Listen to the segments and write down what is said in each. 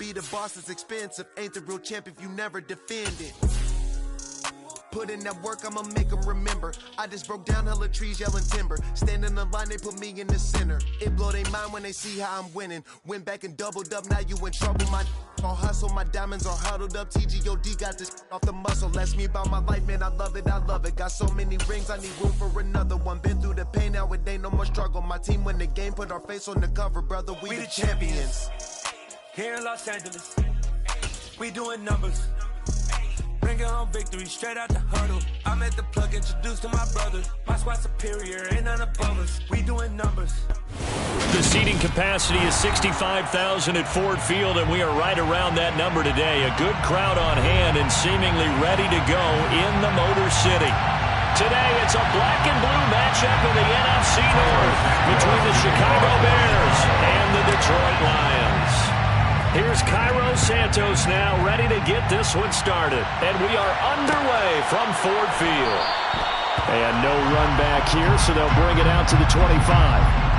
be the boss is expensive. Ain't the real champ if you never defend it. Put in that work, I'ma make them remember. I just broke down hella trees, yelling timber. Stand in the line, they put me in the center. It blow they mind when they see how I'm winning. Went back and doubled up, now you in trouble. My all hustle, my diamonds are huddled up. TGOD got this off the muscle. Ask me about my life, man, I love it, I love it. Got so many rings, I need room for another one. Been through the pain, now it ain't no more struggle. My team win the game, put our face on the cover, brother, we the champions. Here in Los Angeles, we doing numbers. Bringing home victory straight out the huddle. I'm at the plug, introduced to my brothers. My squad superior, ain't none above us. We doing numbers. The seating capacity is 65,000 at Ford Field, and we are right around that number today. A good crowd on hand and seemingly ready to go in the Motor City. Today, it's a black and blue matchup in the NFC North between the Chicago Bears and the Detroit Lions. Here's Cairo Santos now, ready to get this one started. And we are underway from Ford Field. And no run back here, so they'll bring it out to the 25.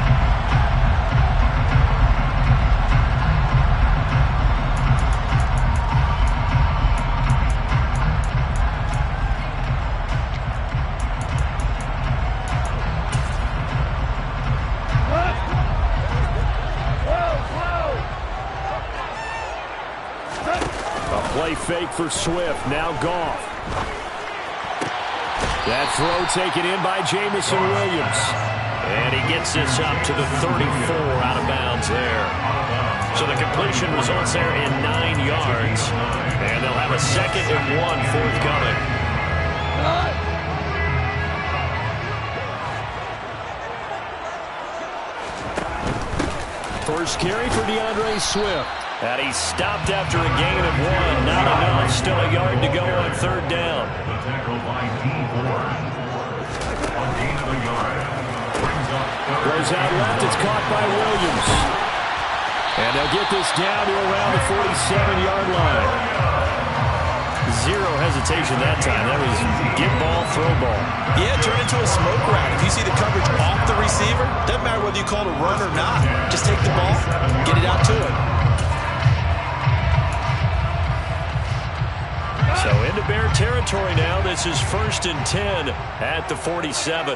Play fake for Swift. Now Goff. That throw taken in by Jameson Williams. And he gets this up to the 34 out of bounds there. So the completion results there in 9 yards. And they'll have a 2nd and 1 forthcoming. First carry for DeAndre Swift. And he stopped after a gain of 1. Not enough. Still a yard to go on 3rd down. Goes out left. It's caught by Williams. And they'll get this down to around the 47-yard line. Zero hesitation that time. That was get ball, throw ball. Yeah, turn into a smoke route. If you see the coverage off the receiver, doesn't matter whether you call it a run or not. Just take the ball, get it out to him. So into Bear territory now. This is 1st and 10 at the 47.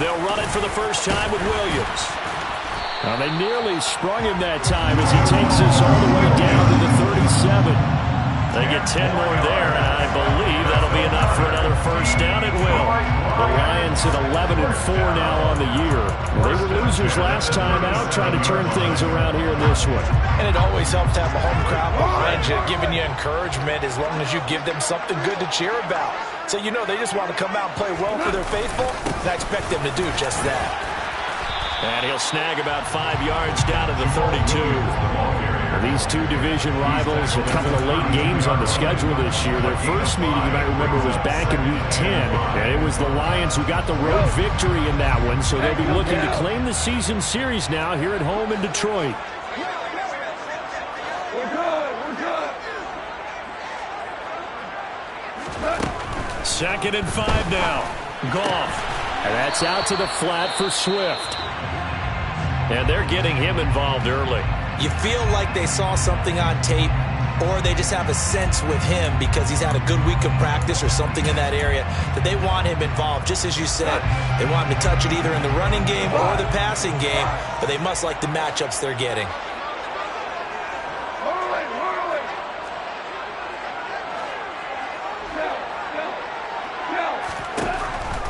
They'll run it for the first time with Williams. Now they nearly sprung him that time as he takes this all the way down to the 37. They get 10 more there, and I believe that'll be enough for another first down. It will. The Lions at 11 and 4 now on the year. They were losers last time out, trying to turn things around here in this one. And it always helps to have a home crowd behind you, giving you encouragement as long as you give them something good to cheer about. So you know they just want to come out and play well for their faithful, and I expect them to do just that. And he'll snag about 5 yards down to the 32. These two division rivals, a couple of late games on the schedule this year. Their first meeting, you might remember, was back in Week 10. And it was the Lions who got the road victory in that one, so they'll be looking to claim the season series now here at home in Detroit. Second and 5 now. Goff. And that's out to the flat for Swift. And they're getting him involved early. You feel like they saw something on tape, or they just have a sense with him because he's had a good week of practice or something in that area that they want him involved. Just as you said, they want him to touch it either in the running game or the passing game, but they must like the matchups they're getting.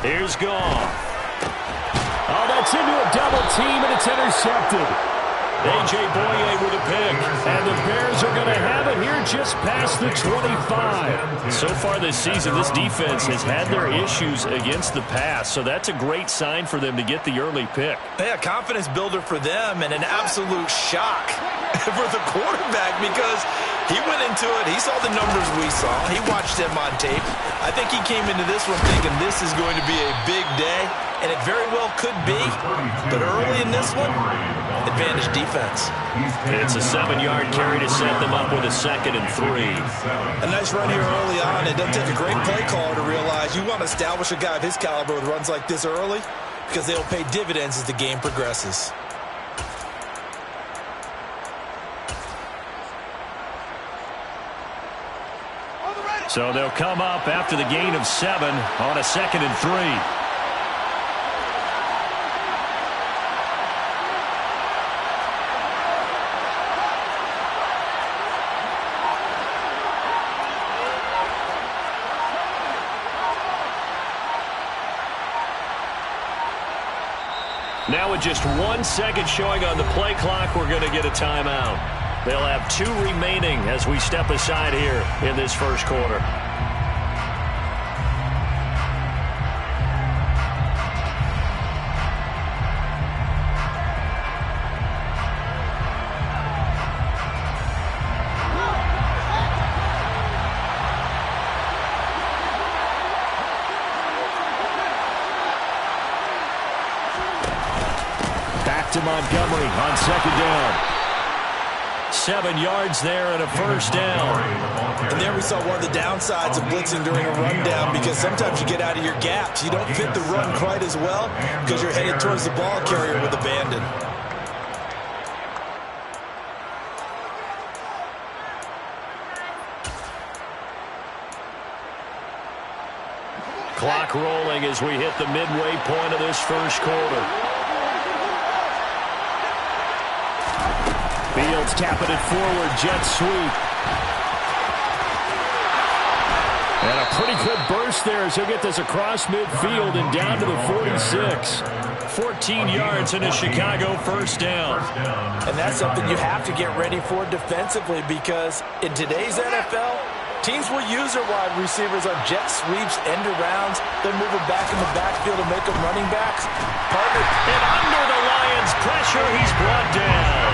Here's Goff. Oh, that's into a double team, and it's intercepted. A.J. Boye with a pick. And the Bears are going to have it here just past the 25. So far this season, this defense has had their issues against the pass, so that's a great sign for them to get the early pick. Yeah, confidence builder for them and an absolute shock for the quarterback because he went into it. He saw the numbers we saw. He watched them on tape. I think he came into this one thinking this is going to be a big day, and it very well could be. But early in this one, advantage defense. It's a 7-yard carry to set them up with a 2nd and 3. A nice run here early on. It doesn't take a great play caller to realize you want to establish a guy of his caliber with runs like this early. because they'll pay dividends as the game progresses. So they'll come up after the gain of 7 on a 2nd and 3. Now with just 1 second showing on the play clock, we're going to get a timeout. They'll have 2 remaining as we step aside here in this first quarter. To Montgomery on 2nd down. 7 yards there and a first down. And there we saw one of the downsides of blitzing during a rundown, because sometimes you get out of your gaps. You don't fit the run quite as well because you're headed towards the ball carrier with abandon. Clock rolling as we hit the midway point of this first quarter. Fields tapping it forward, jet sweep. And a pretty good burst there as he'll get this across midfield and down to the 46. 14 yards and a Chicago first down. And that's something you have to get ready for defensively, because in today's NFL, teams will use their wide receivers on jet sweeps, end arounds. They'll move them back in the backfield and make them running backs. And under the Lions' pressure, he's brought down.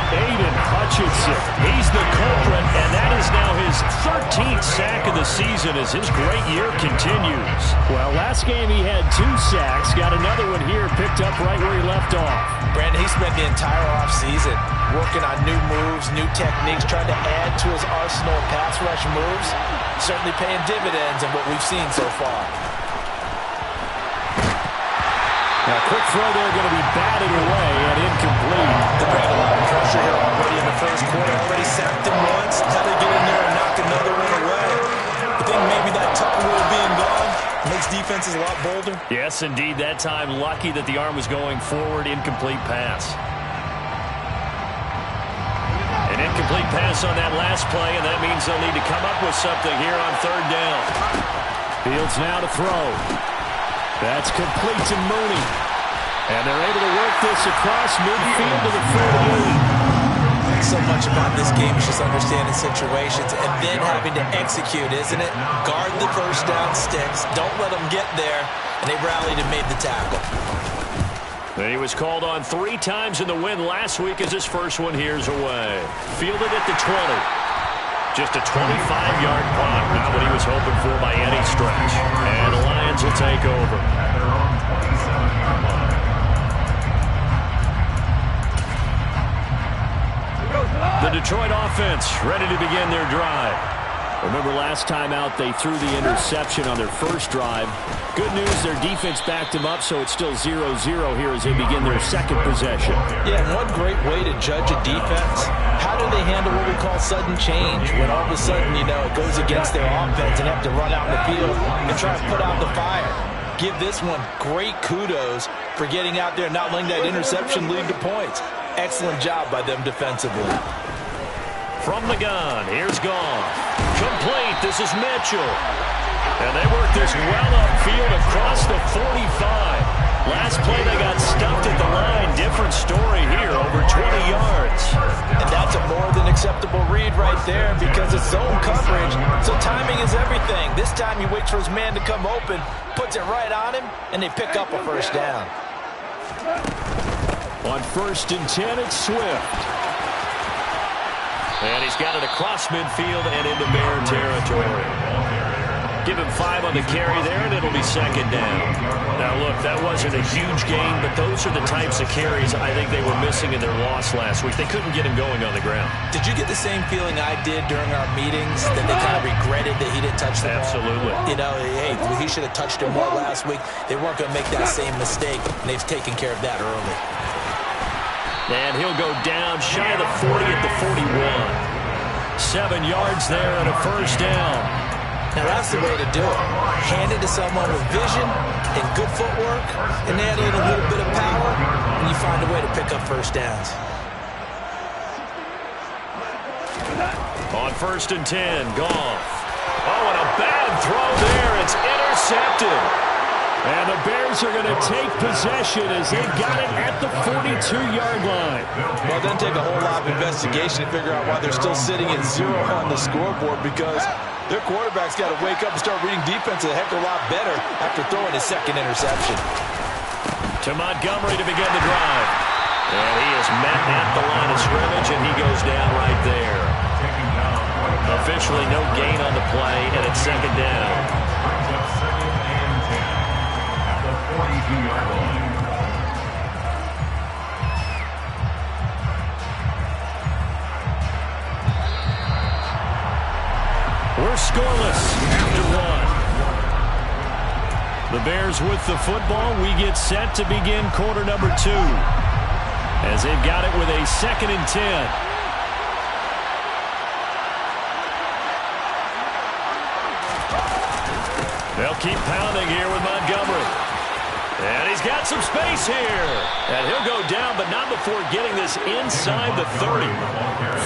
Aiden Hutchinson, he's the culprit, and that is now his 13th sack of the season as his great year continues. Well, last game he had 2 sacks, got another one here, picked up right where he left off. Brandon, he spent the entire offseason working on new moves, new techniques, trying to add to his arsenal of pass rush moves. Certainly paying dividends in what we've seen so far. Now, quick throw there, going to be batted away and incomplete. They brought a lot of pressure here already in the first quarter. Already sacked him once. How they get in there and knock another one away? I think maybe that tuck rule being gone makes defenses a lot bolder. Yes, indeed. That time, lucky that the arm was going forward. Incomplete pass. An incomplete pass on that last play, and that means they'll need to come up with something here on 3rd down. Fields now to throw. That's complete to Mooney. And they're able to work this across midfield to the 48. So much about this game is just understanding situations and then having to execute, isn't it? Guard the first down sticks. Don't let them get there. And they rallied and made the tackle. And he was called on 3 times in the win last week as his first one here's away. Fielded at the 20. Just a 25-yard punt, not what he was hoping for by any stretch. And the Lions will take over. The Detroit offense ready to begin their drive. Remember last time out they threw the interception on their first drive. Good news, their defense backed them up, so it's still 0-0 here as they begin their second possession. Yeah, and one great way to judge a defense, how do they handle what we call sudden change? When all of a sudden, you know, it goes against their offense and have to run out in the field and try to put out the fire. Give this one great kudos for getting out there and not letting that interception lead to points. Excellent job by them defensively. From the gun, here's Goff. Complete, this is Mitchell. And they work this well upfield across the 45. Last play they got stuffed at the line. Different story here, over 20 yards. And that's a more than acceptable read right there because it's zone coverage, so timing is everything. This time he waits for his man to come open, puts it right on him, and they pick up a first down. On 1st and 10, it's Swift. And he's got it across midfield and into Bear territory. Give him 5 on the carry there, and it'll be 2nd down. Now Well, look, that wasn't a huge gain, but those are the types of carries I think they were missing in their loss last week. They couldn't get him going on the ground. Did you get the same feeling I did during our meetings, that they kind of regretted that he didn't touch the ball? Absolutely. You know, hey, he should have touched it more last week. They weren't going to make that same mistake, and they've taken care of that early. And he'll go down shy of the 40 at the 41. 7 yards there and a first down. Now, that's the way to do it. Hand it to someone with vision and good footwork, and add in a little bit of power, and you find a way to pick up first downs. On 1st and 10, Goff. Oh, and a bad throw there. It's intercepted. And the Bears are going to take possession as they've got it at the 42-yard line. Well, it doesn't take a whole lot of investigation to figure out why they're still sitting at 0 on the scoreboard, because their quarterback's got to wake up and start reading defense a heck of a lot better after throwing his second interception. To Montgomery to begin the drive. And he is met at the line of scrimmage, and he goes down right there. Officially no gain on the play, and it's second down. We're scoreless after 1. The Bears with the football. We get set to begin quarter number 2, as they've got it with a 2nd and 10. They'll keep pounding here with Montgomery. And he's got some space here. And he'll go down, but not before getting this inside the 30.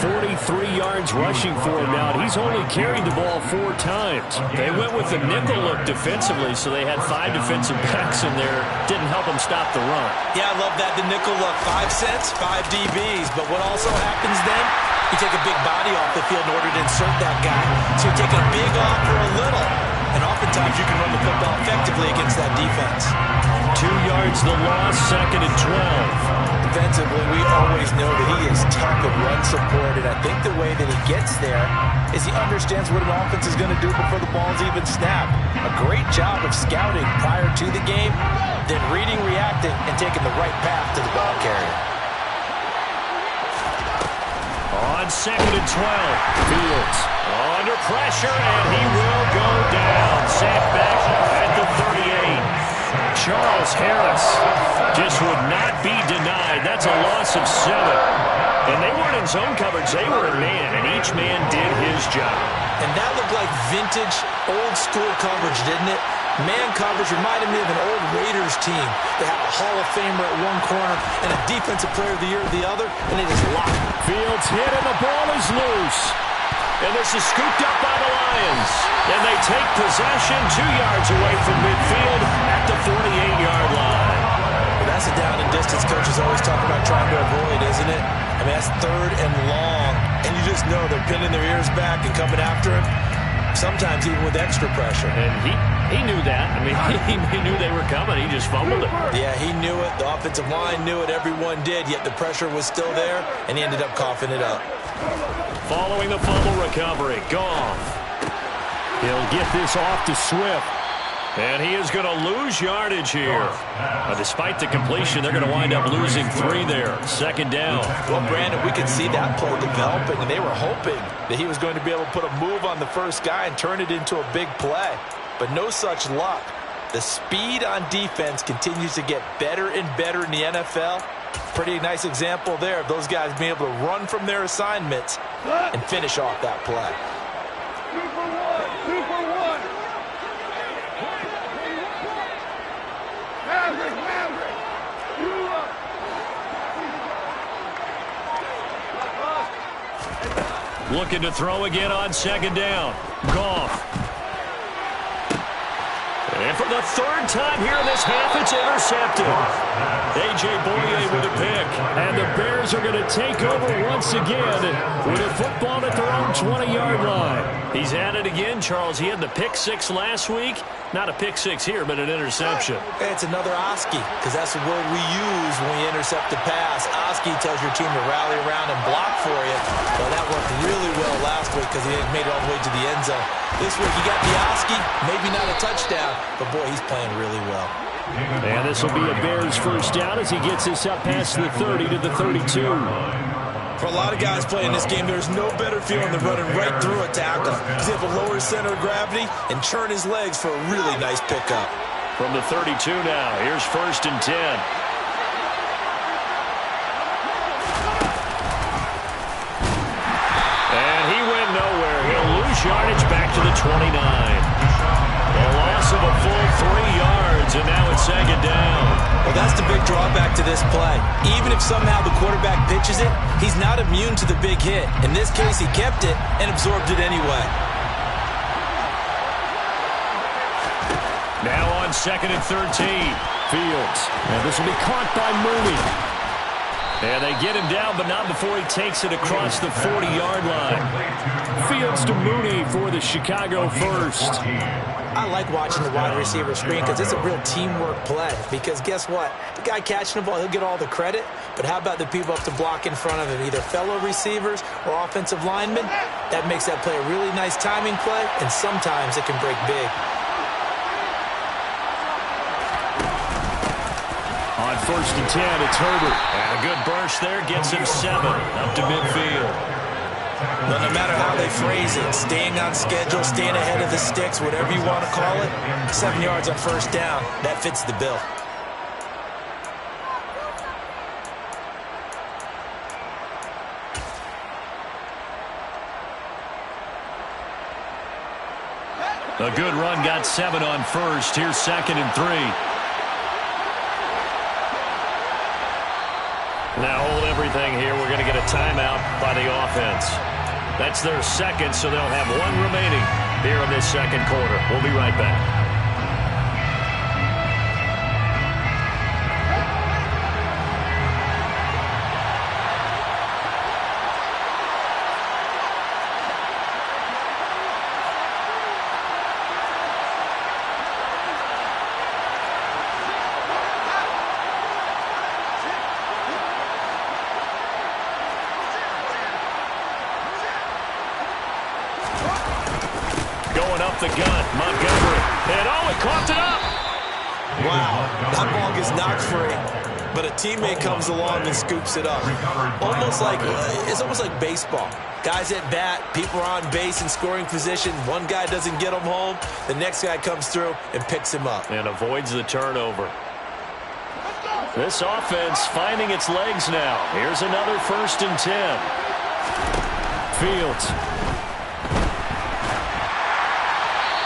43 yards rushing for him now. He's only carried the ball 4 times. They went with the nickel look defensively, so they had 5 defensive backs in there. Didn't help them stop the run. Yeah, I love that, the nickel look. 5 cents, 5 DBs. But what also happens then, you take a big body off the field in order to insert that guy. So you're taking a big off for a little. And oftentimes you can run the football effectively against that defense. 2 yards the loss, 2nd and 12. Defensively, we always know that he is tough and run support, and I think the way that he gets there is he understands what an offense is going to do before the ball's even snapped. A great job of scouting prior to the game, then reading, reacting, and taking the right path to the ball carrier. On 2nd and 12, Fields under pressure, and he will go down. Sacked back at the 38. Charles Harris just would not be denied. That's a loss of 7. And they weren't in zone coverage. They were in man, and each man did his job. And that looked like vintage, old-school coverage, didn't it? Man coverage reminded me of an old Raiders team. They had a Hall of Famer at one corner and a Defensive Player of the Year at the other, and they just locked. Fields hit, and the ball is loose. And this is scooped up by the Lions. And they take possession 2 yards away from midfield at the 48-yard line. Well, that's a down and distance coaches always talk about trying to avoid, isn't it? I mean, that's 3rd and long. And you just know they're pinning their ears back and coming after him, sometimes even with extra pressure. And he knew that. I mean, he knew they were coming. He just fumbled it. Yeah, he knew it. The offensive line knew it. Everyone did, yet the pressure was still there, and he ended up coughing it up. Following the fumble recovery, Goff. He'll get this off to Swift. And he is going to lose yardage here. Despite the completion, they're going to wind up losing 3 there. 2nd down. Well, Brandon, we could see that play developing, and they were hoping that he was going to be able to put a move on the first guy and turn it into a big play. But no such luck. The speed on defense continues to get better and better in the NFL. Pretty nice example there of those guys being able to run from their assignments and finish off that play. 2 for 1. 2 for 1. Maverick. Looking to throw again on 2nd down. Goff. And for the 3rd time here in this half, it's intercepted. A.J. Bouye with a pick. And the Bears are going to take over once again with a football at their own 20-yard line. He's at it again, Charles. He had the pick 6 last week. Not a pick 6 here, but an interception. It's another Oski, because that's the word we use when we intercept a pass. Oski tells your team to rally around and block for you. Well, that worked really well last week because he made it all the way to the end zone. This week he got the Oski, maybe not a touchdown, but boy, he's playing really well. And this will be a Bears first down as he gets this up past the 30 to the 32. For a lot of guys playing this game, there's no better feeling than running right through a tackle. He's able to lower his center of gravity and turn his legs for a really nice pickup. From the 32 now, here's 1st and 10. And he went nowhere. He'll lose yardage back to the 29. A loss of a full 3 yards, and now it's 2nd down. Well, that's the big drawback to this play. Even if somehow the quarterback pitches it, he's not immune to the big hit. In this case, he kept it and absorbed it anyway. Now on 2nd and 13. Fields. And this will be caught by Mooney. And they get him down, but not before he takes it across the 40-yard line. Fields to Mooney for the Chicago first. I like watching the wide receiver screen because it's a real teamwork play. Because guess what? The guy catching the ball, he'll get all the credit. But how about the people up to block in front of him, either fellow receivers or offensive linemen? That makes that play a really nice timing play, and sometimes it can break big. On 1st and 10, it's Herbert. And a good burst there gets him 7 up to midfield. Well, no matter how they phrase it, staying on schedule, staying ahead of the sticks, whatever you want to call it, 7 yards on 1st down, that fits the bill. A good run got 7 on 1st. Here's 2nd and 3. Now hold everything here. We're going to get a timeout by the offense. That's their 2nd, so they'll have 1 remaining here in this 2nd quarter. We'll be right back. The gun, Montgomery, and it coughed it up. Wow, that ball gets knocked free, but a teammate comes along and scoops it up. It's almost like baseball. Guys at bat, people are on base in scoring position. One guy doesn't get him home, the next guy comes through and picks him up. And avoids the turnover. This offense finding its legs now. Here's another 1st and 10. Fields.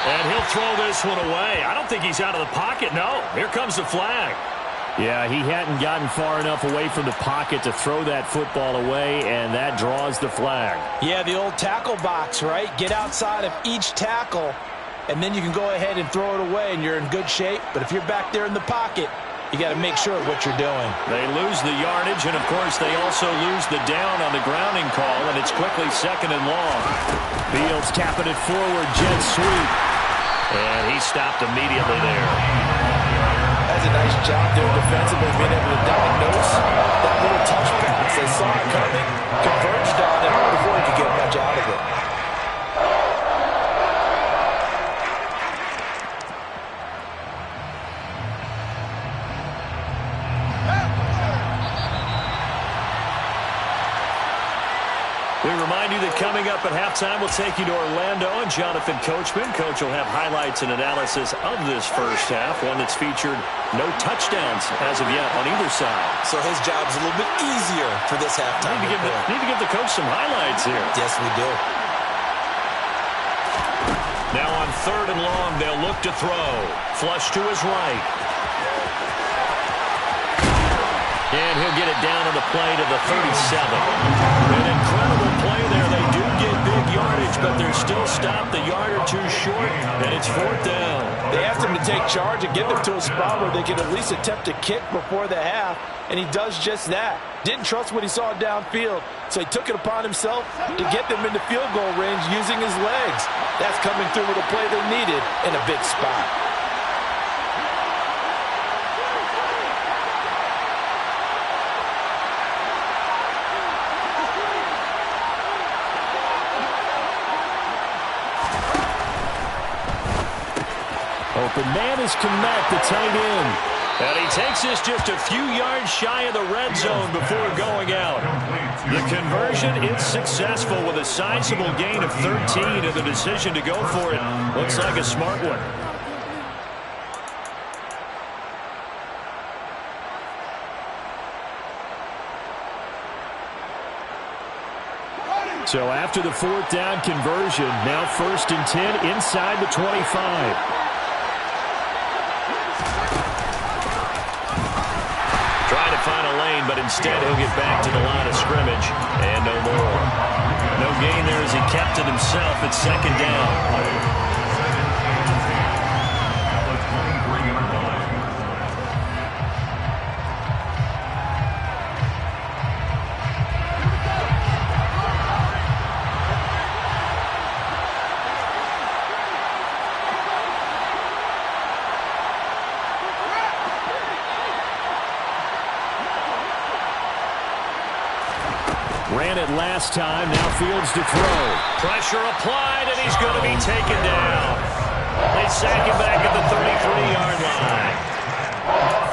And he'll throw this one away. I don't think he's out of the pocket. No, here comes the flag. Yeah, he hadn't gotten far enough away from the pocket to throw that football away, and that draws the flag. Yeah, the old tackle box, right? Get outside of each tackle, and then you can go ahead and throw it away, and you're in good shape. But if you're back there in the pocket, you got to make sure of what you're doing. They lose the yardage, and, of course, they also lose the down on the grounding call, and it's quickly 2nd and long. Fields tapping it forward, jet sweep. And he stopped immediately there. That's a nice job there defensively, being able to diagnose that little touch pass. They saw it coming, converged on it before he could get much out of it. We remind you that coming up at halftime, we'll take you to Orlando and Jonathan Coachman. Coach will have highlights and analysis of this first half, one that's featured no touchdowns as of yet on either side. So his job's a little bit easier for this halftime. Need to give the coach some highlights here. Yes, we do. Now on 3rd and long, they'll look to throw. Flush to his right. And he'll get it down on the play to the 37. An incredible play there. They do get big yardage, but they're still stopped a yard or two short, and it's 4th down. They asked him to take charge and get them to a spot where they can at least attempt a kick before the half, and he does just that. Didn't trust what he saw downfield, so he took it upon himself to get them into field goal range using his legs. That's coming through with a play they needed in a big spot. Open man is Kmet, the tight end. And he takes this just a few yards shy of the red zone before going out. The conversion is successful with a sizable gain of 13, and the decision to go for it looks like a smart one. So after the 4th down conversion, now 1st and 10 inside the 25. Find a lane, but instead he'll get back to the line of scrimmage, and no more. No gain there as he kept it himself at 2nd down. Ran it last time. Now Fields to throw. Pressure applied, and he's going to be taken down. They sack him back at the 33-yard line.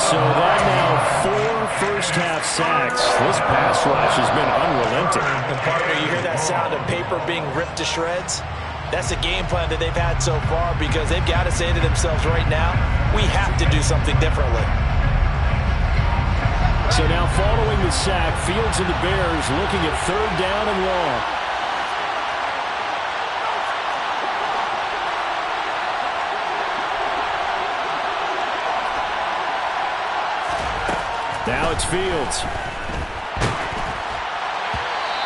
So that now 4 first-half sacks. This pass rush has been unrelenting. And partner, you hear that sound of paper being ripped to shreds? That's a game plan that they've had so far because they've got to say to themselves right now, we have to do something differently. So now following the sack, Fields and the Bears looking at 3rd down and long. Now it's Fields.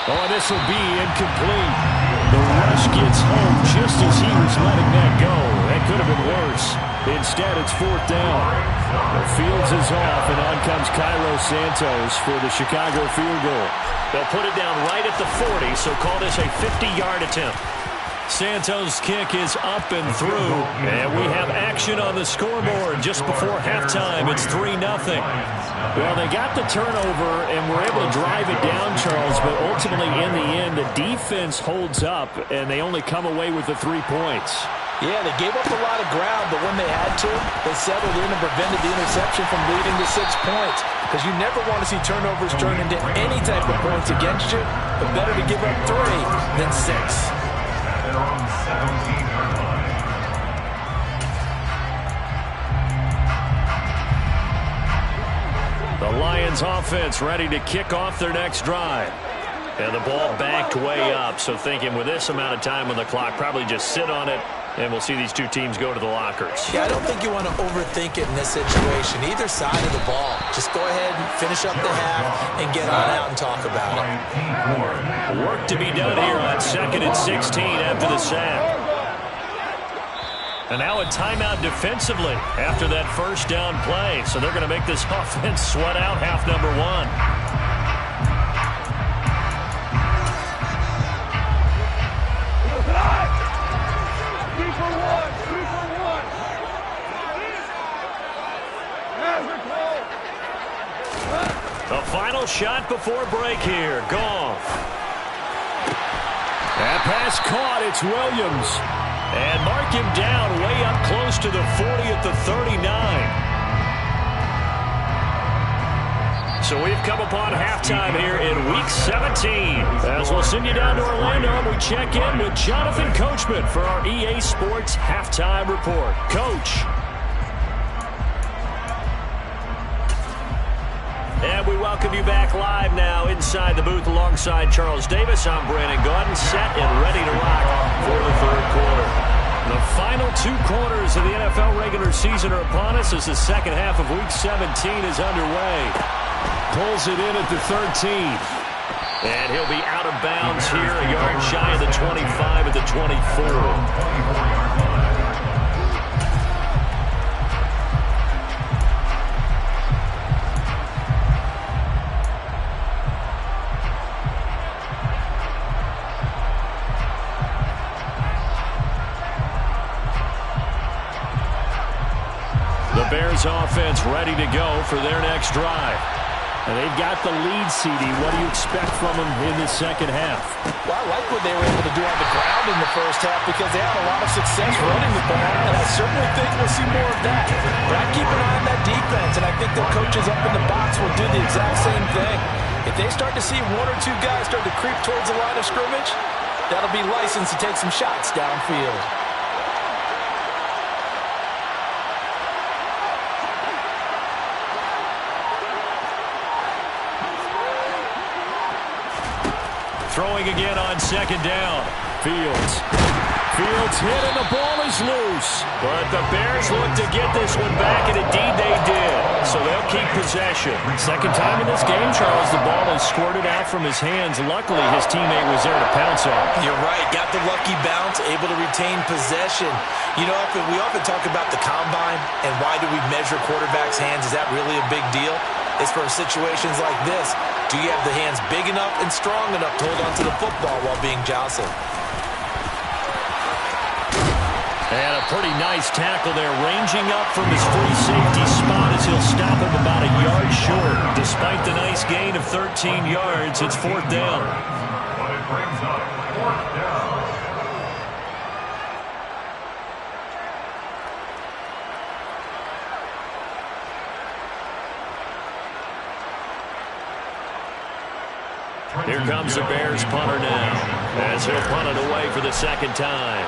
Oh, this will be incomplete. The rush gets home just as he was letting that go. That could have been worse. Instead, it's 4th down. Fields is off, and on comes Cairo Santos for the Chicago field goal. They'll put it down right at the 40, so call this a 50-yard attempt. Santos' kick is up and through, and we have action on the scoreboard just before halftime. It's 3-0. Well, they got the turnover and were able to drive it down, Charles, but ultimately in the end, the defense holds up, and they only come away with the 3 points. Yeah, they gave up a lot of ground, but when they had to, they settled in and prevented the interception from leading to 6 points. Because you never want to see turnovers turn into any type of points against you, but better to give up 3 than 6. The Lions offense ready to kick off their next drive. And the ball backed way up, so thinking with this amount of time on the clock, probably just sit on it, and we'll see these two teams go to the lockers. Yeah, I don't think you want to overthink it in this situation. Either side of the ball. Just go ahead and finish up the half and get on out and talk about it. Work to be done here on 2nd and 16 after the sack. And now a timeout defensively after that 1st down play. So they're going to make this offense sweat out half number 1. The final shot before break here. Goff. That pass caught. It's Williams. And mark him down way up close to the 40 at the 39. So we've come upon halftime here in Week 17. As we'll send you down to Orlando, and we check in with Jonathan Coachman for our EA Sports Halftime Report. Coach. And we welcome you back live now inside the booth alongside Charles Davis. I'm Brandon Gaudin, set and ready to rock for the 3rd quarter. The final 2 quarters of the NFL regular season are upon us as the 2nd half of Week 17 is underway. Pulls it in at the 13. And he'll be out of bounds here, a yard shy of the 25 at the 24. Bears offense ready to go for their next drive. And they've got the lead, CD. What do you expect from them in the second half? Well, I like what they were able to do on the ground in the first half because they had a lot of success running the ball, and I certainly think we'll see more of that. But I keep an eye on that defense, and I think the coaches up in the box will do the exact same thing. If they start to see one or two guys start to creep towards the line of scrimmage, that'll be licensed to take some shots downfield. Throwing again on second down. Fields hit and the ball is loose. But the Bears look to get this one back, and indeed they did. So they'll keep possession. Second time in this game, Charles, the ball has squirted out from his hands. Luckily, his teammate was there to pounce on. You're right. Got the lucky bounce, able to retain possession. You know, we often talk about the combine and why do we measure quarterbacks' hands. Is that really a big deal? It's for situations like this. Do you have the hands big enough and strong enough to hold onto the football while being jostled? And a pretty nice tackle there, ranging up from his free safety spot as he'll stop him about a yard short. Despite the nice gain of 13 yards, it's fourth down. But it brings up fourth down. Here comes the Bears punter now, as he'll punt it away for the second time.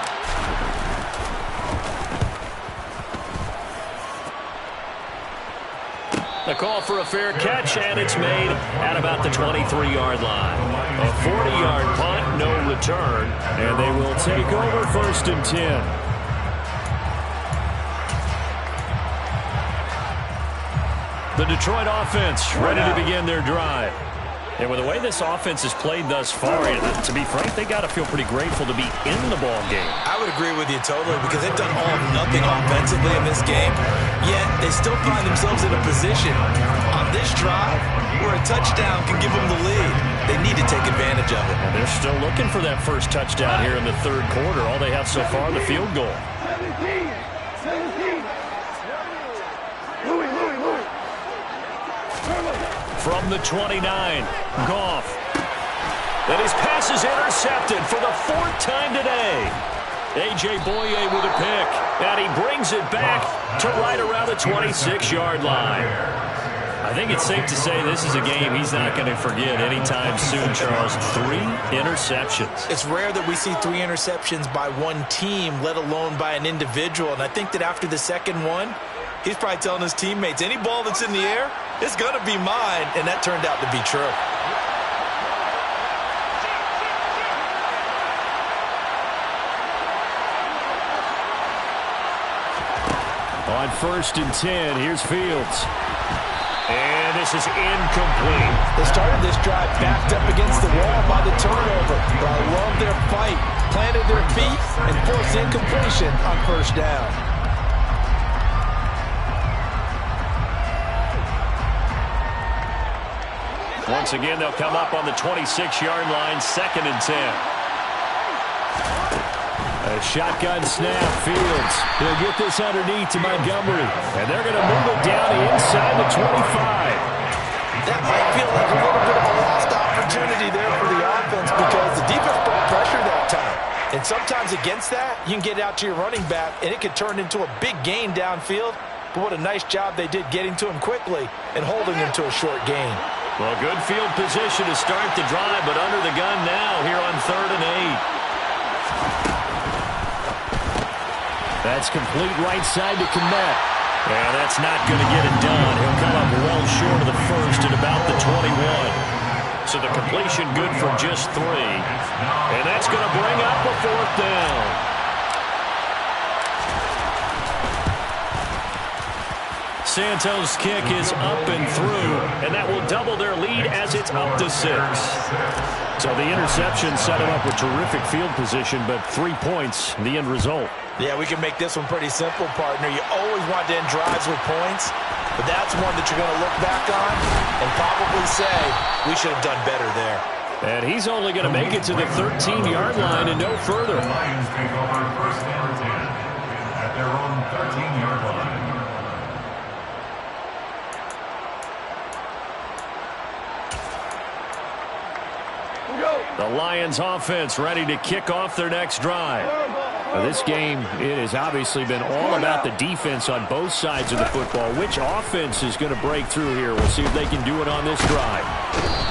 A call for a fair catch, and it's made at about the 23-yard line. A 40-yard punt, no return, and they will take over first and 10. The Detroit offense ready to begin their drive. And with the way this offense has played thus far, to be frank, they got to feel pretty grateful to be in the ball game. I would agree with you totally because they've done all of nothing offensively in this game, yet they still find themselves in a position on this drive where a touchdown can give them the lead. They need to take advantage of it. And they're still looking for that first touchdown here in the third quarter. All they have so far, the field goal. 17. Louis. From the 29, Goff. And his pass is intercepted for the fourth time today. A.J. Boye with a pick. And he brings it back to right around the 26-yard line. I think it's safe to say this is a game he's not going to forget anytime soon, Charles. 3 interceptions. It's rare that we see 3 interceptions by one team, let alone by an individual. And I think that after the second one, he's probably telling his teammates, any ball that's in the air, it's going to be mine. And that turned out to be true. On first and 10, here's Fields. And this is incomplete. They started this drive backed up against the wall by the turnover. But I love their fight, planted their feet, and forced incompletion on first down. Once again, they'll come up on the 26-yard line, second and 10. A shotgun snap, Fields. He'll get this underneath to Montgomery. And they're going to move it down inside the 25. That might feel like a little bit of a lost opportunity there for the offense because the defense brought pressure that time. And sometimes against that, you can get out to your running back, and it could turn into a big gain downfield. But what a nice job they did getting to him quickly and holding him to a short gain. Well, good field position to start the drive, but under the gun now here on 3rd and 8. That's complete right side to Kmet. And that's not going to get it done. He'll come up well short of the first at about the 21. So the completion good for just 3. And that's going to bring up a 4th down. Santos' kick is up and through, and that will double their lead as it's up to 6. So the interception set him up with terrific field position, but 3 points, the end result. Yeah, we can make this one pretty simple, partner. You always want to end drives with points, but that's one that you're going to look back on and probably say, we should have done better there. And he's only going to make it to the 13-yard line and no further. The Lions take over first and 10 at their own 13-yard line. The Lions offense ready to kick off their next drive. Now, this game, it has obviously been all about the defense on both sides of the football. Which offense is going to break through here? We'll see if they can do it on this drive.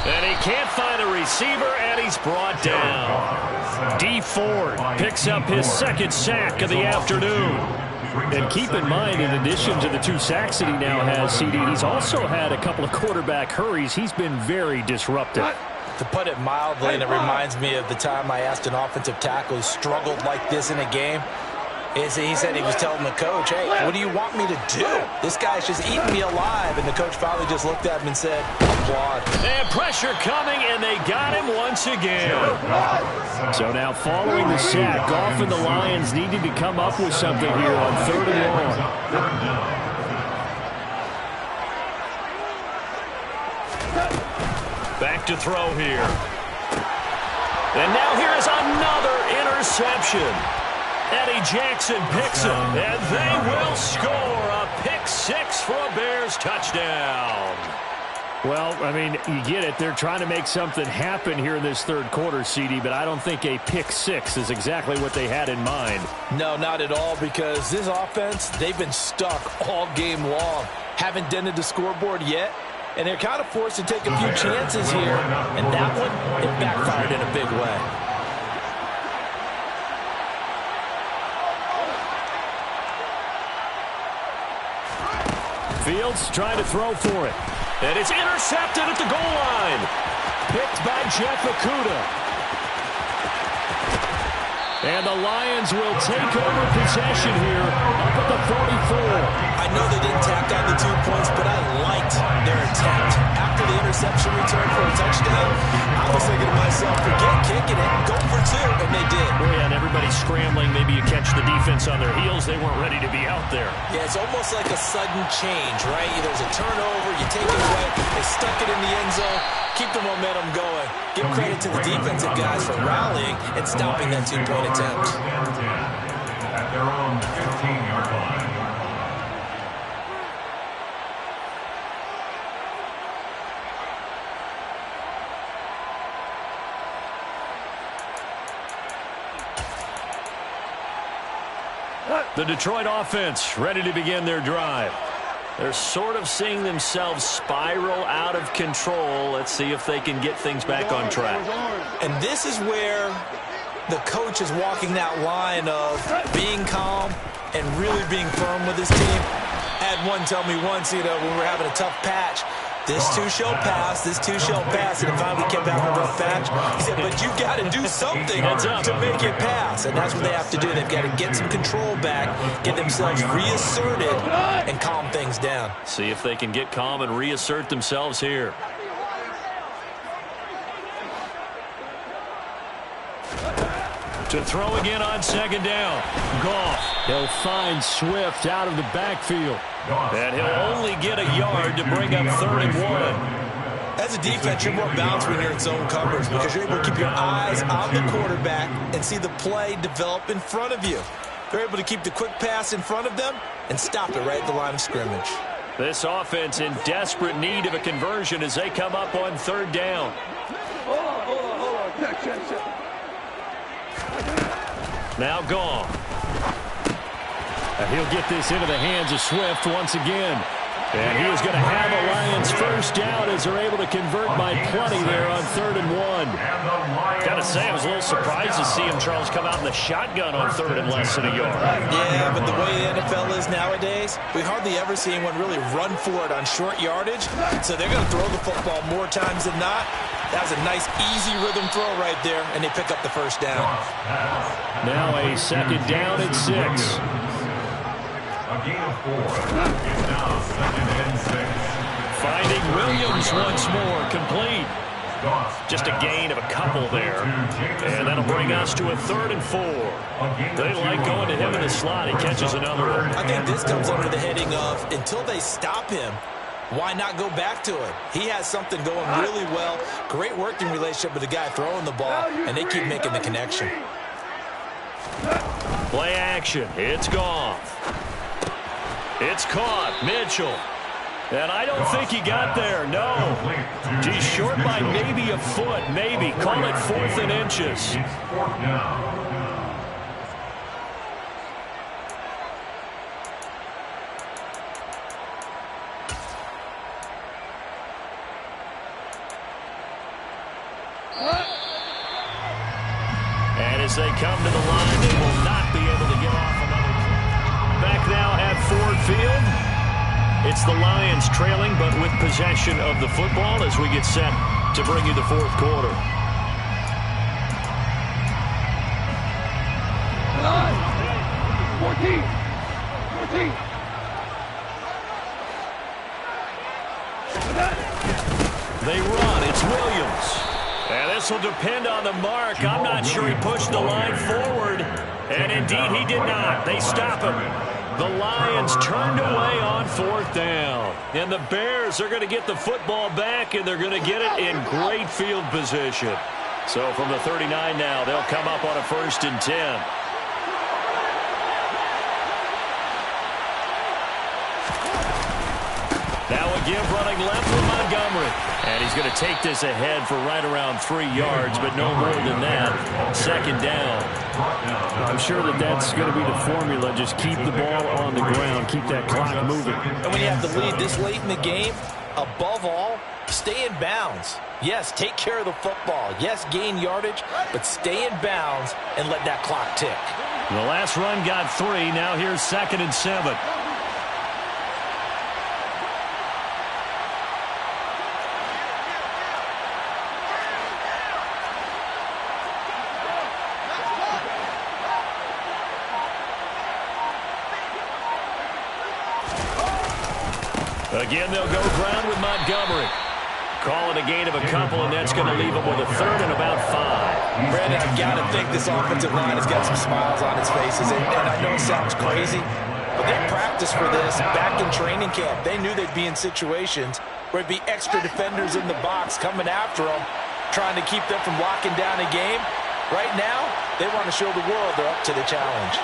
And he can't find a receiver, and he's brought down. Dee Ford picks up his second sack of the afternoon. And keep in mind, in addition to the 2 sacks that he now has, CD, he's also had a couple of quarterback hurries. He's been very disruptive. To put it mildly, and it reminds me of the time I asked an offensive tackle who struggled like this in a game. He said he was telling the coach, hey, what do you want me to do? This guy's just eating me alive. And the coach finally just looked at him and said, applaud. And pressure coming, and they got him once again. So now following the sack, Goff and the Lions needed to come up with something here on 3rd and long. Back to throw here. And now here is another interception. Eddie Jackson picks him, and they will score a pick-6 for a Bears touchdown. Well, I mean, you get it. They're trying to make something happen here in this 3rd quarter, CD, but I don't think a pick-6 is exactly what they had in mind. No, not at all, because this offense, they've been stuck all game long. Haven't dented the scoreboard yet, and they're kind of forced to take a few chances here, and that one, it backfired in a big way. Fields trying to throw for it. And it's intercepted at the goal line. Picked by Jeff Okudah. And the Lions will take over possession here up at the 44. I know they didn't tack on the 2 points, but I liked their attempt. After the interception return for a touchdown, I was thinking to myself, forget kicking it, go for 2, and they did. Oh, yeah, and everybody's scrambling. Maybe you catch the defense on their heels. They weren't ready to be out there. Yeah, it's almost like a sudden change, right? There's a turnover, you take it away, they stuck it in the end zone, keep the momentum going. Give credit to the defensive guys for rallying and stopping that 2-point attempt. At their own 15-yard line. The Detroit offense ready to begin their drive. They're sort of seeing themselves spiral out of control. Let's see if they can get things back on track. And this is where the coach is walking that line of being calm and really being firm with his team. I had one tell me once, when we were having a tough patch, this too shall pass, this too shall pass. And finally we kept having a rough patch. He said, but you got to do something to make it pass. And that's what they have to do. They've got to get some control back, get themselves reasserted, and calm things down. See if they can get calm and reassert themselves here. To throw again on 2nd down. Goff. He'll find Swift out of the backfield. And he'll only get a yard to bring up 3rd and 1. As a defense, you're more balanced when you're in zone coverage because you're able to keep your eyes on the quarterback and see the play develop in front of you. They're able to keep the quick pass in front of them and stop it right at the line of scrimmage. This offense in desperate need of a conversion as they come up on 3rd down. Now Goff. And he'll get this into the hands of Swift once again. And he is going to have a Lions first down as they're able to convert by plenty there on 3rd and 1. Got to say, I was a little surprised to see him, Charles, come out in the shotgun on 3rd and less than a yard. Yeah, but the way the NFL is nowadays, we hardly ever see anyone really run for it on short yardage. So they're going to throw the football more times than not. That was a nice, easy rhythm throw right there, and they pick up the first down. Now a 2nd down and 6. A gain of 4. It's now 2nd and 6. Finding Williams once more, complete. Just a gain of a couple there. And that'll bring us to a 3rd and 4. They like going to him in the slot. He catches another one. I think this comes under the heading of, until they stop him, why not go back to it? He has something going really well. Great working relationship with the guy throwing the ball, and they keep making the connection. Play action. It's Goff. It's caught. Mitchell. And I don't think he got there, no. He's short by maybe a foot, maybe. Call it 4th and inches. Fourth down. And as they come to the line, they will not be able to get off another. Back now at Ford Field. It's the Lions trailing, but with possession of the football as we get set to bring you the fourth quarter. 14. They run. It's Williams. And this will depend on the mark. I'm not sure he pushed the line forward. And indeed, he did not. They stop him. The Lions turned away on 4th down. And the Bears are going to get the football back, and they're going to get it in great field position. So from the 39 now, they'll come up on a 1st and 10. Now a give running left for Montgomery. And he's going to take this ahead for right around 3 yards, but no more than that. 2nd down. I'm sure that's going to be the formula. Just keep the ball on the ground. Keep that clock moving. And when you have the lead this late in the game, above all, stay in bounds. Yes, take care of the football. Yes, gain yardage, but stay in bounds and let that clock tick. The last run got 3. Now here's 2nd and 7. Again, they'll go ground with Montgomery. Call it a gain of a couple, and that's going to leave them with a 3rd and about 5. Brandon, I've got to think this offensive line has got some smiles on its faces. And I know it sounds crazy, but they practiced for this back in training camp. They knew they'd be in situations where it'd be extra defenders in the box coming after them, trying to keep them from locking down a game. Right now, they want to show the world they're up to the challenge.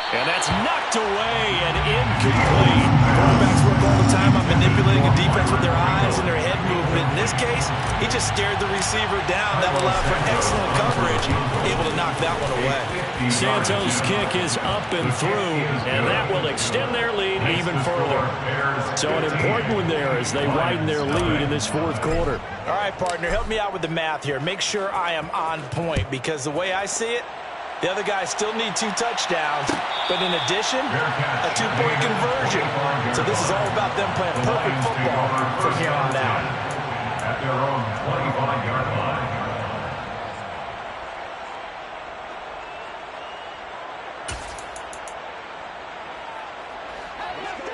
And that's knocked away and incomplete. Quarterbacks work all the time on manipulating a defense with their eyes and their head movement. In this case, he just stared the receiver down. That allowed for excellent coverage, able to knock that one away. Santos' kick is up and through, and that will extend their lead even further. So an important one there as they widen their lead in this fourth quarter. All right, partner, help me out with the math here. Make sure I am on point, because the way I see it, the other guys still need 2 touchdowns, but in addition, a 2-point conversion. So this is all about them playing perfect football from here on out. At their own 25-yard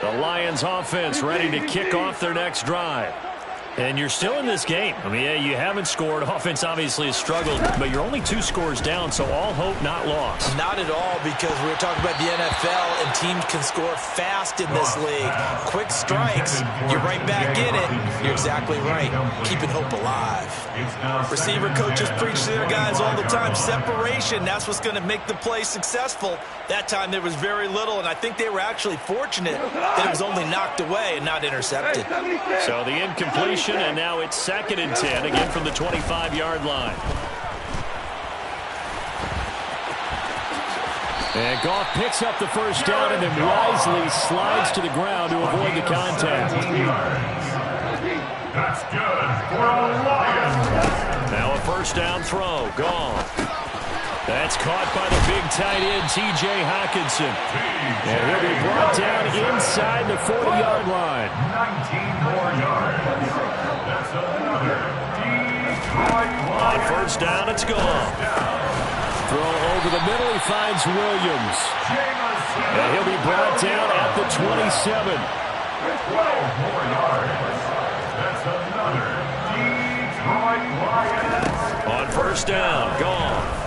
line. The Lions offense ready to kick off their next drive. And you're still in this game. I mean, yeah, you haven't scored. Offense obviously has struggled, but you're only 2 scores down, so all hope not lost. Not at all, because we're talking about the NFL, and teams can score fast in this league. Quick strikes, you're right back in it. You're exactly right. Keeping hope alive. Receiver coaches preach to their guys all the time. Separation, that's what's going to make the play successful. That time there was very little, and I think they were actually fortunate that it was only knocked away and not intercepted. So the incompletion. And now it's 2nd and 10, again from the 25-yard line. And Goff picks up the first down and then wisely slides to the ground to avoid the contact. That's good for the Lions. Now a first down throw. Gone. That's caught by the big tight end, T.J. Hockenson. And he'll be brought down inside the 40-yard line. 19 more yards. That's another Detroit Lions. On first down, it's gone. Throw over the middle, he finds Williams. And he'll be brought down at the 27. 12 more yards. That's another Detroit Lions. On first down, gone.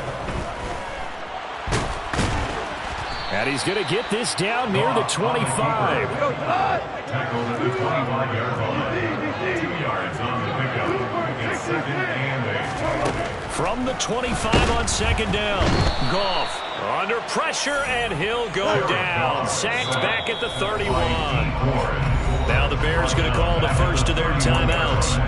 And he's going to get this down near the 25. Tackled at the 25-yard line. 2 yards on the pickup. second and 8. From the 25 on second down, Goff under pressure, and he'll go down. Sacked back at the 31. Now the Bears going to call the first of their timeouts.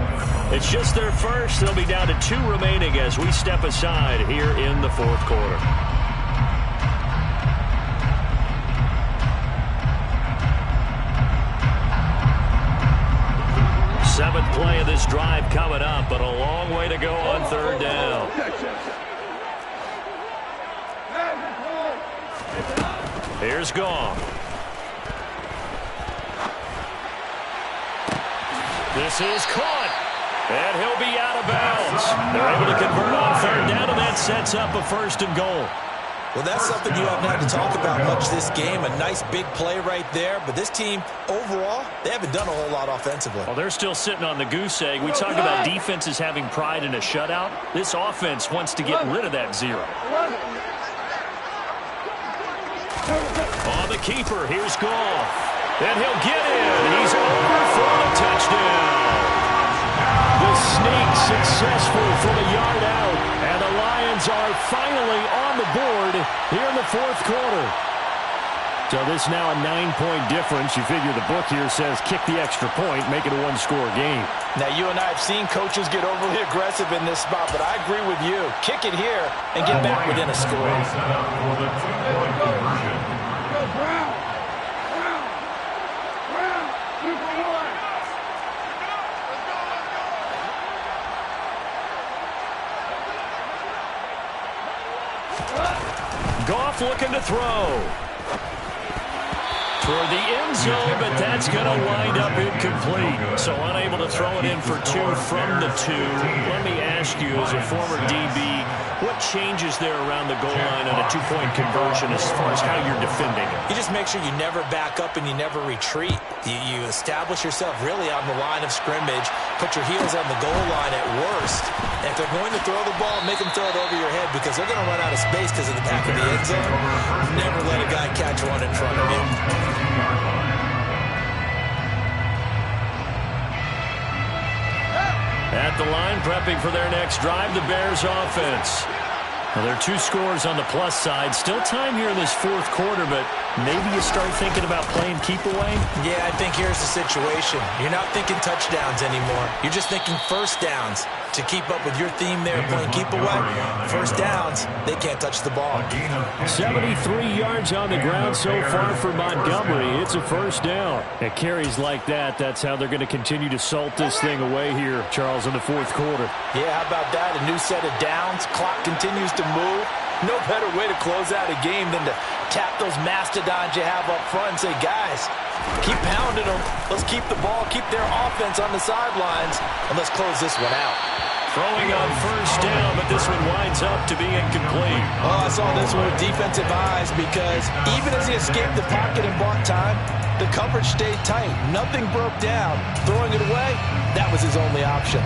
It's just their first. They'll be down to 2 remaining as we step aside here in the fourth quarter. Seventh play of this drive coming up, but a long way to go on third down. Here's Goff. This is caught, and he'll be out of bounds. They're able to convert on third down, and that sets up a first and goal. Well, that's something you haven't had to talk about much this game. A nice big play right there. But this team, overall, they haven't done a whole lot offensively. Well, they're still sitting on the goose egg. We talk about defenses having pride in a shutout. This offense wants to get rid of that 0. On the keeper, here's Goff. And he'll get in. He's over for the touchdown. The sneak successful from a yard out. And the Lions are finally on the board here in the fourth quarter. So this now a 9-point difference. You figure the book here says kick the extra point, make it a 1-score game. Now, you and I have seen coaches get overly aggressive in this spot, but I agree with you. Kick it here and get back within a score. Set up for the 2-point conversion. Goff looking to throw. Toward the end zone, but that's going to wind up incomplete. So unable to throw it in for 2 from the 2. Let me ask you, as a former DB, what changes there around the goal line on a 2-point conversion as far as how you're defending it? You just make sure you never back up and you never retreat. You establish yourself really on the line of scrimmage, put your heels on the goal line at worst. And if they're going to throw the ball, make them throw it over your head because they're going to run out of space because of the back of the end zone. Never let a guy catch one in front of you. At the line, prepping for their next drive, the Bears offense. Well, there are 2 scores on the plus side. Still time here in this fourth quarter, but maybe you start thinking about playing keep away? Yeah, I think here's the situation. You're not thinking touchdowns anymore. You're just thinking first downs. To keep up with your theme there, playing keep away, first downs, they can't touch the ball. 73 yards on the ground so far for Montgomery. It's a first down. At carries like that, that's how they're going to continue to salt this thing away here, Charles, in the fourth quarter. Yeah, how about that? A new set of downs. Clock continues to move. No better way to close out a game than to tap those mastodons you have up front and say, guys, keep pounding them. Let's keep the ball, keep their offense on the sidelines, and let's close this one out. Throwing on first down, but this one winds up to be incomplete. Oh, I saw this one with defensive eyes because even as he escaped the pocket and bought time, the coverage stayed tight. Nothing broke down. Throwing it away, that was his only option.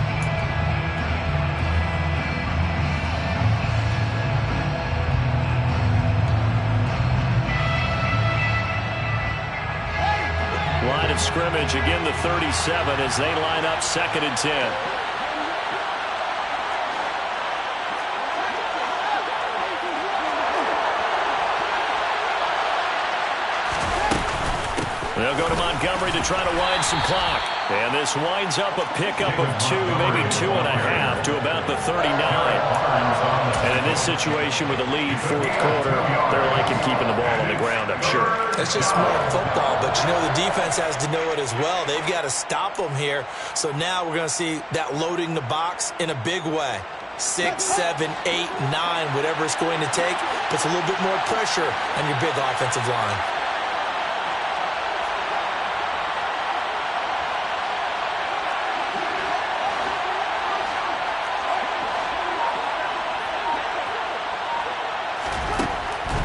Line of scrimmage, again the 37 as they line up 2nd and 10. They'll go to Montgomery to try to wind some clock. And this winds up a pickup of 2, maybe 2.5 to about the 39. And in this situation with a lead fourth quarter, they're liking keeping the ball on the ground, I'm sure. That's just smart football, but you know the defense has to know it as well. They've got to stop them here. So now we're going to see that loading the box in a big way. 6, 7, 8, 9, whatever it's going to take, puts a little bit more pressure on your big offensive line.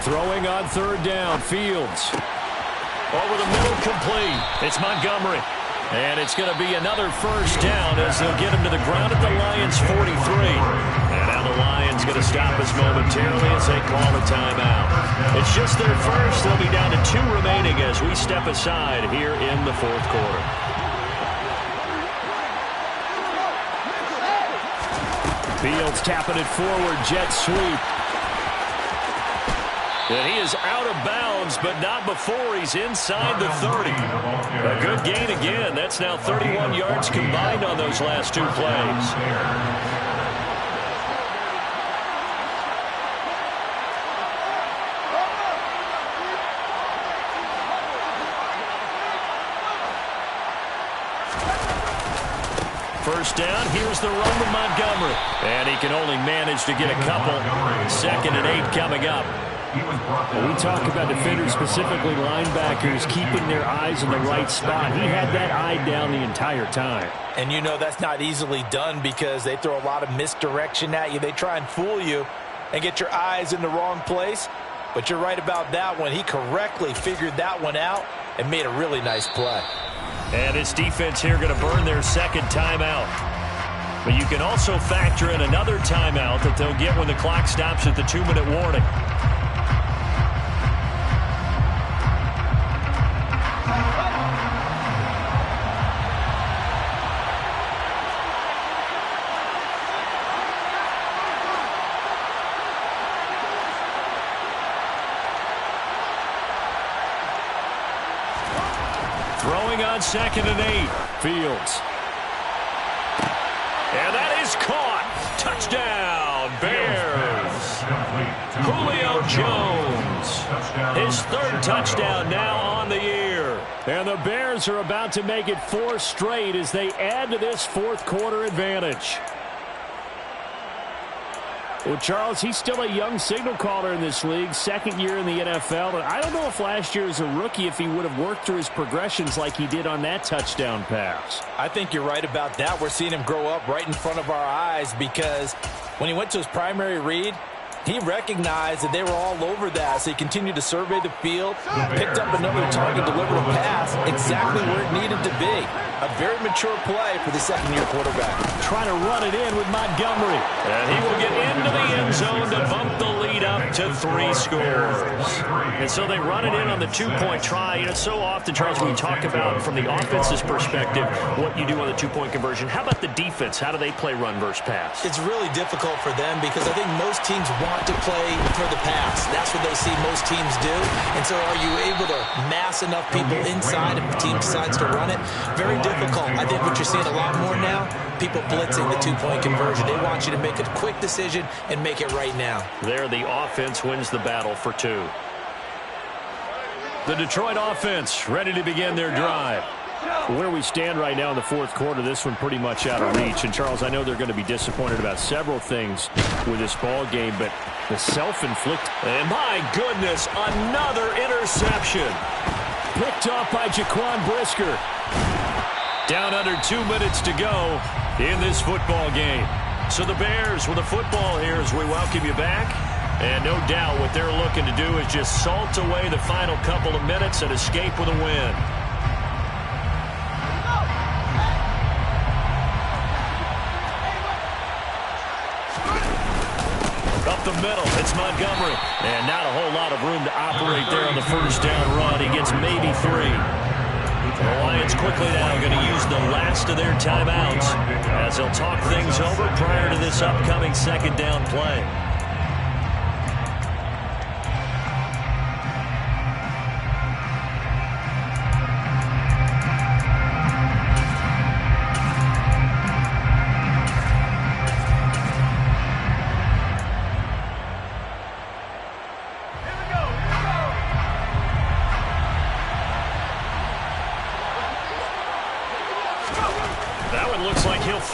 Throwing on third down, Fields. Over the middle, complete. It's Montgomery. And it's going to be another first down as they'll get him to the ground at the Lions' 43. And now the Lions going to stop us momentarily as they call a timeout. It's just their first. They'll be down to 2 remaining as we step aside here in the fourth quarter. Fields tapping it forward, jet sweep. And he is out of bounds, but not before he's inside the 30. A good gain again. That's now 31 yards combined on those last two plays. First down, here's the run with Montgomery. And he can only manage to get a couple. 2nd and 8 coming up. We talk about defenders, specifically linebackers, keeping their eyes in the right spot. He had that eye down the entire time. And you know that's not easily done because they throw a lot of misdirection at you. They try and fool you and get your eyes in the wrong place. But you're right about that one. He correctly figured that one out and made a really nice play. And his defense here going to burn their 2nd timeout. But you can also factor in another timeout that they'll get when the clock stops at the 2-minute warning. Throwing on 2nd and 8. Fields. And that is caught. Touchdown, Bears. Julio Jones. His 3rd touchdown now on the year. And the Bears are about to make it 4 straight as they add to this 4th quarter advantage. Well, Charles, he's still a young signal caller in this league, 2nd year in the NFL. And I don't know if last year as a rookie if he would have worked through his progressions like he did on that touchdown pass. I think you're right about that. We're seeing him grow up right in front of our eyes because when he went to his primary read, he recognized that they were all over that, so he continued to survey the field, picked up another target, delivered a pass exactly where it needed to be. A very mature play for the 2nd-year quarterback. Trying to run it in with Montgomery. And he will get into the end zone to bump the lead up to 3 scores. And so they run it in on the 2-point try. You know, so often, Charles, when we talk about from the offense's perspective what you do on the 2-point conversion, how about the defense? How do they play run versus pass? It's really difficult for them because I think most teams want to play for the pass. That's what they see most teams do. And so are you able to mass enough people inside if the team decides to run it? Very difficult. I think what you're seeing a lot more now, people blitzing the 2-point conversion. They want you to make a quick decision and make it right now. There, the offense wins the battle for 2. The Detroit offense ready to begin their drive. Where we stand right now in the 4th quarter, this one pretty much out of reach. And, Charles, I know they're going to be disappointed about several things with this ball game, but the self-inflicted. And my goodness, another interception. Picked off by Jaquan Brisker. Down under 2 minutes to go in this football game. So the Bears with the football here as we welcome you back. And no doubt what they're looking to do is just salt away the final couple of minutes and escape with a win. Up the middle, it's Montgomery. And not a whole lot of room to operate there on the 1st down run. He gets maybe 3. The Lions quickly now going to use the last of their timeouts as they'll talk things over prior to this upcoming 2nd down play.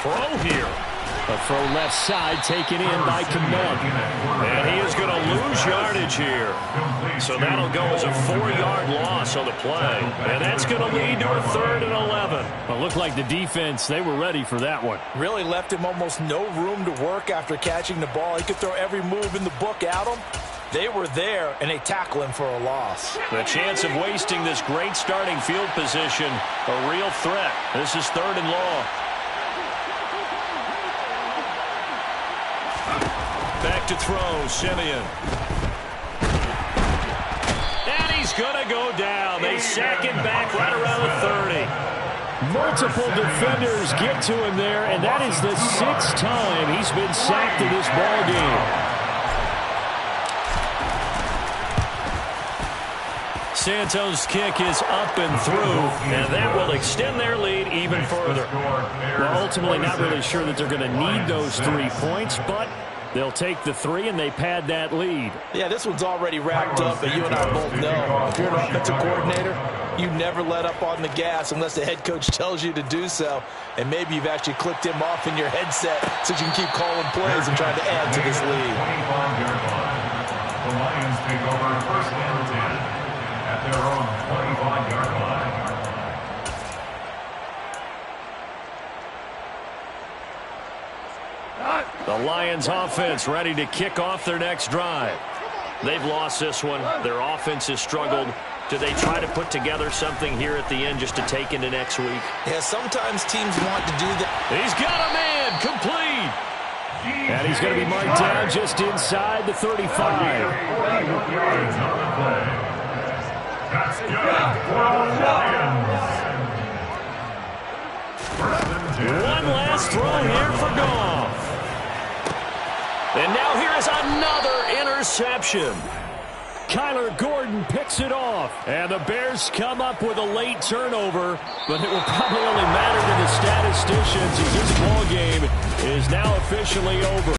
Throw here. A throw left side taken in by Kmet. And he is going to lose yardage here. So that'll go as a 4-yard loss on the play. And that's going to lead to a 3rd and 11. Well, it looked like the defense, they were ready for that one. Really left him almost no room to work after catching the ball. He could throw every move in the book at him. They were there, and they tackle him for a loss. The chance of wasting this great starting field position, a real threat. This is 3rd and long. Back to throw, Simeon. And he's going to go down. They sack him back right around the 30. multiple defenders get to him there, and that is the 6th time he's been sacked in this ball game. Santos' kick is up and through, and that will extend their lead even further. Well, ultimately not really sure that they're going to need those 3 points, but they'll take the 3 and they pad that lead. Yeah, this one's already wrapped up, but you and I both know if you're an offensive coordinator, you never let up on the gas unless the head coach tells you to do so. And maybe you've actually clicked him off in your headset so you can keep calling plays and trying to add to this lead. The Lions take over first and 10 at their own 25-yard line. The Lions offense ready to kick off their next drive. They've lost this one. Their offense has struggled. Do they try to put together something here at the end just to take into next week? Yeah, sometimes teams want to do that. He's got a man complete. And he's going to be marked down just inside the 35. That's good for the Lions. One last throw here for Goff. And now here is another interception. Kyler Gordon picks it off. And the Bears come up with a late turnover, but it will probably only matter to the statisticians as this ball game is now officially over.